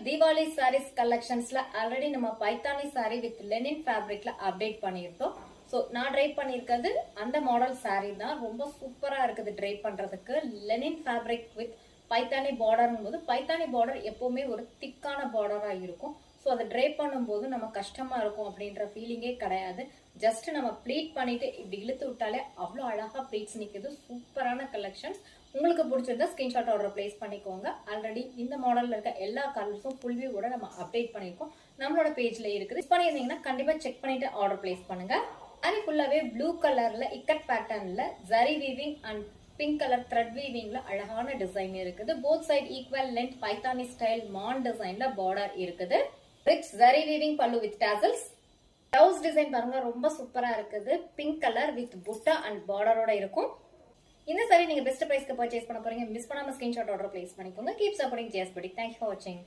Diwali sarees collectionsல already நம்ம Paithani saree with linen fabricல அப்டேட் பண்ணியிருந்தோம். சோ நான் ட்ரைப் பண்ணிருக்கிறது அந்த மாடல் saree தான். ரொம்ப சூப்பரா இருக்குது ட்ரைப் பண்றதுக்கு. linen fabric with பைத்தானி பார்டர்ங்கும்போது பைத்தானி பார்டர் எப்பவுமே ஒரு திக்கான பார்டரா இருக்கும். சோ அதை ட்ரைப் பண்ணும்போது நம்ம கஷ்டமா இருக்கும் அப்படின்ற ஃபீலிங்கே கிடையாது. ஜஸ்ட் நம்ம ப்ளீட் பண்ணிட்டு இப்படி இழுத்து விட்டாலே அவ்வளோ அழகா ப்ளீட்ஸ் நிக்குது. சூப்பரான கலெக்ஷன்ஸ். உங்களுக்கு பிடிச்சிருந்தா ஸ்கிரீன்ஷாட் ஆர்டர் பிளேஸ் பண்ணிக்கோங்க. ஆல்ரெடி இந்த மாடல்ல இருக்க எல்லா கலர்ஸும் ஃபுல் வியூவோட நம்ம அப்டேட் பண்ணிருக்கோம். நம்மளோட பேஜ்ல இருக்குது. மிஸ் பண்ணியிருந்தீங்கன்னா கண்டிப்பா செக் பண்ணிட்டு ஆர்டர் பிளேஸ் பண்ணுங்க. அது ஃபுல்லாவே ப்ளூ கலர்ல இக்கட் பேட்டர்ன்ல zari weaving and pink colour thread வீவிங்ல அழகான டிசைன் இருக்குது. Both side equal length Paithani style மான் டிசைன்ல பார்டர் இருக்குது. Rich zari weaving pallu with tassels. Blouse design பாருங்க ரொம்ப சூப்பரா இருக்குது. Pink colour with butta and பார்டரோட இருக்கும். இந்த சாரி நீங்க பெஸ்ட் பிரைஸ்க்கு பர்ச்சேஸ் பண்ண போறீங்க. மிஸ் பண்ணாம ஸ்கிரீன்ஷாட் ஆர்டர் பிளேஸ் பண்ணிக்கோங்க. கீப் சப்போர்ட்டிங் ஜிஎஸ் படி. தேங்க்யூ ஃபார் வாட்சிங்.